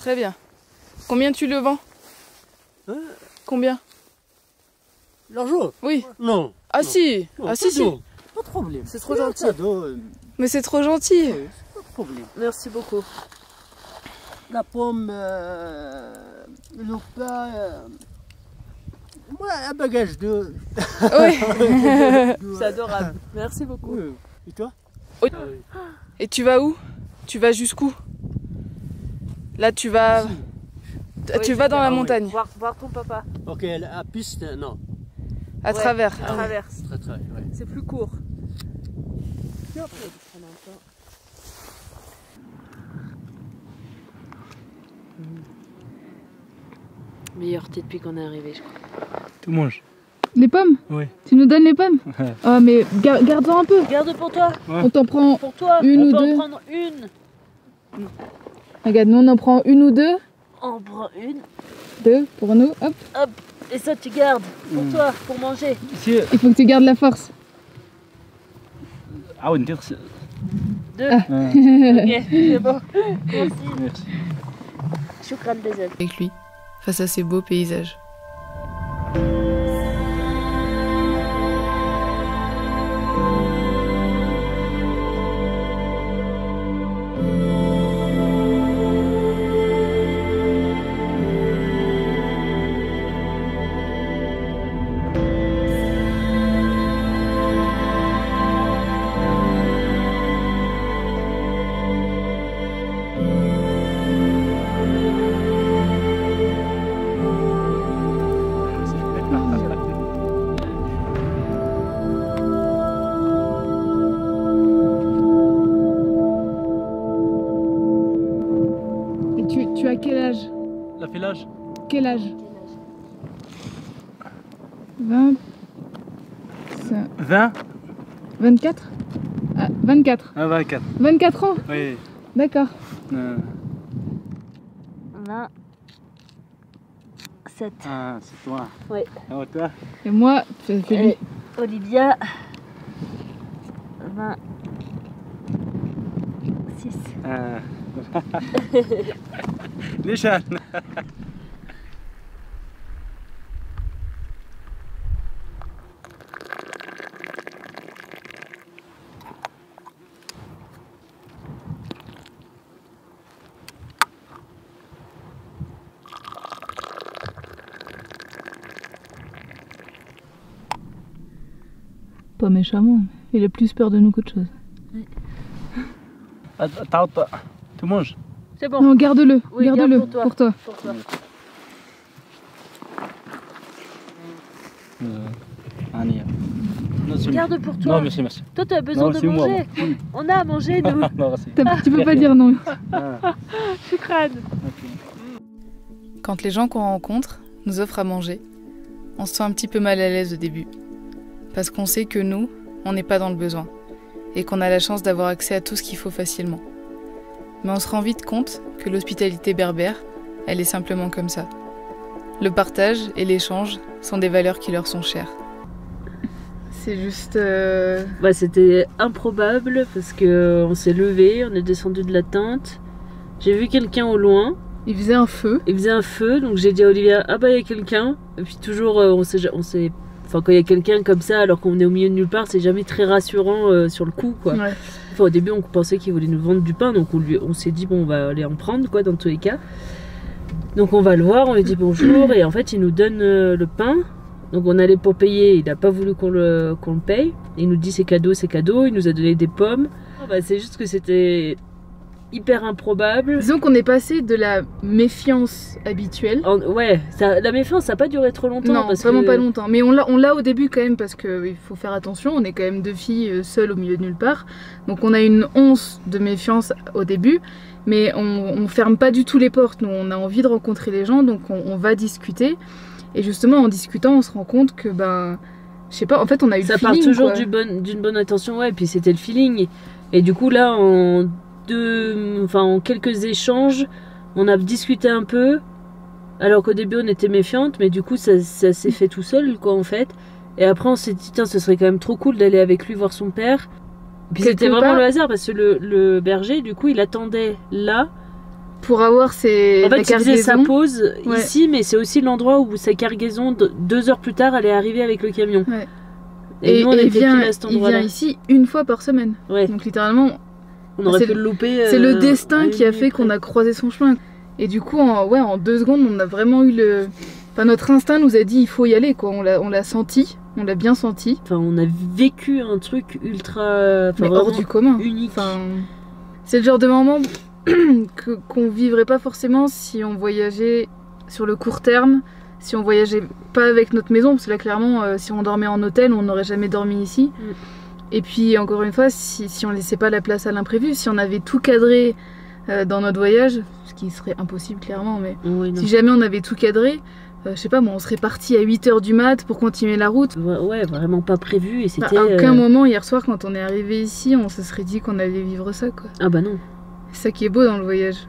Très bien. Combien tu le vends? Combien? L'argent? Oui. Non. Ah non. si. Non, Ah si, si. Pas de problème. C'est trop gentil. Cadeau, Mais c'est trop gentil. pas de problème. Merci beaucoup. La pomme, le pain, moi, un bagage de... Oui. C'est adorable. Merci beaucoup. Oui. Et toi? Oui. Et tu vas où? Tu vas jusqu'où? Là, tu vas... Tu vas dans la montagne. Voir ton papa. Ok, la piste, non. À travers. À travers. Très, ouais. C'est plus court. Meilleur thé depuis qu'on est arrivé, je crois. Tu manges? Les pommes? Oui. Tu nous donnes les pommes? Ah mais garde-en un peu. Garde pour toi. Ouais. On t'en prend Pour toi. une on ou peut deux. en prendre une. Regarde, nous on en prend une ou deux. On prend une. Deux pour nous. Hop. Hop. Et ça, tu gardes pour toi, pour manger. Ici. Il faut que tu gardes la force. Ah oui, dire. Deux. Ah. Ok, c'est bon. Merci. Merci. Choukran Bezel. Avec lui, face à ces beaux paysages. Tu as quel âge? La village? Quel âge? 20. 20? 24? Ah, 24. Ah, 24. 24 ans? Oui. D'accord. 7. Ah, c'est toi. Oui. Ah, toi? Et moi, c'est lui. Et Olivia. 26. Ah. Nishan. Pas méchamment, il a plus peur de nous qu'autre chose. Tu manges? C'est bon. Non, garde-le, Oui, garde-le garde pour pour toi. Pour toi. Ania. Garde pour toi. Non, merci, merci. Toi, tu as besoin Non, de c'est moi, manger. On a à manger, nous. Non, merci. Tu peux pas dire non. Choukran. Quand les gens qu'on rencontre nous offrent à manger, on se sent un petit peu mal à l'aise au début. Parce qu'on sait que nous, on n'est pas dans le besoin. Et qu'on a la chance d'avoir accès à tout ce qu'il faut facilement. Mais on se rend vite compte que l'hospitalité berbère, elle est simplement comme ça. Le partage et l'échange sont des valeurs qui leur sont chères. C'est juste... Bah, c'était improbable parce que on s'est levé, on est descendu de la tente. J'ai vu quelqu'un au loin. Il faisait un feu. Il faisait un feu, donc j'ai dit à Olivia, ah bah il y a quelqu'un. Et puis toujours, on s'est, enfin quand il y a quelqu'un comme ça, alors qu'on est au milieu de nulle part, c'est jamais très rassurant sur le coup, quoi. Ouais. Enfin, au début, on pensait qu'il voulait nous vendre du pain, donc on s'est dit bon, on va aller en prendre, quoi, dans tous les cas. Donc on va le voir, on lui dit bonjour, et en fait il nous donne le pain. Donc on allait pour payer, il n'a pas voulu qu'on le paye. Il nous dit c'est cadeau, il nous a donné des pommes. Bah, c'est juste que c'était hyper improbable. Disons qu'on est passé de la méfiance habituelle. Ouais, la méfiance ça n'a pas duré trop longtemps. Non, parce vraiment que... pas longtemps. Mais on l'a au début quand même parce qu'il faut faire attention. On est quand même deux filles seules au milieu de nulle part. Donc on a une once de méfiance au début. Mais on ferme pas du tout les portes. Nous, on a envie de rencontrer les gens, donc on va discuter. Et justement, en discutant, on se rend compte que, ben, je sais pas, en fait, on a eu le feeling. Ça part toujours d'une bonne intention, ouais, et puis c'était le feeling. Et du coup, là, en quelques échanges, on a discuté un peu, alors qu'au début, on était méfiante, mais du coup, ça s'est fait tout seul, quoi, en fait. Et après, on s'est dit, tiens, ce serait quand même trop cool d'aller avec lui voir son père. Puis c'était vraiment le hasard, parce que le berger, du coup, il attendait là, pour avoir En la fait, il faisait sa cargaison. pause Ouais. ici, mais c'est aussi l'endroit où sa cargaison, 2 heures plus tard, elle est arrivée avec le camion. Ouais. Et, nous, on il était pris vient, à cet il endroit-là. vient ici une fois par semaine. Ouais. Donc littéralement, On aurait c'est pu le louper. c'est le destin à une qui a minute fait qu'on près. a croisé son chemin. Et du coup, en 2 secondes, on a vraiment eu le... Enfin, notre instinct nous a dit il faut y aller, quoi. On l'a senti, on l'a bien senti. Enfin, on a vécu un truc ultra. Enfin, Mais hors vraiment du commun. unique. Enfin, c'est le genre de moment qu'on vivrait pas forcément si on voyageait sur le court terme, si on voyageait pas avec notre maison, parce que là clairement si on dormait en hôtel on n'aurait jamais dormi ici. Et puis encore une fois si on laissait pas la place à l'imprévu, si on avait tout cadré dans notre voyage, ce qui serait impossible clairement, mais Ouais, non. si jamais on avait tout cadré, je sais pas, moi, on serait parti à 8h du mat pour continuer la route. Ouais, vraiment pas prévu. Et c'était. À aucun moment hier soir quand on est arrivé ici on se serait dit qu'on allait vivre ça, quoi. Ah bah non. C'est ça qui est beau dans le voyage.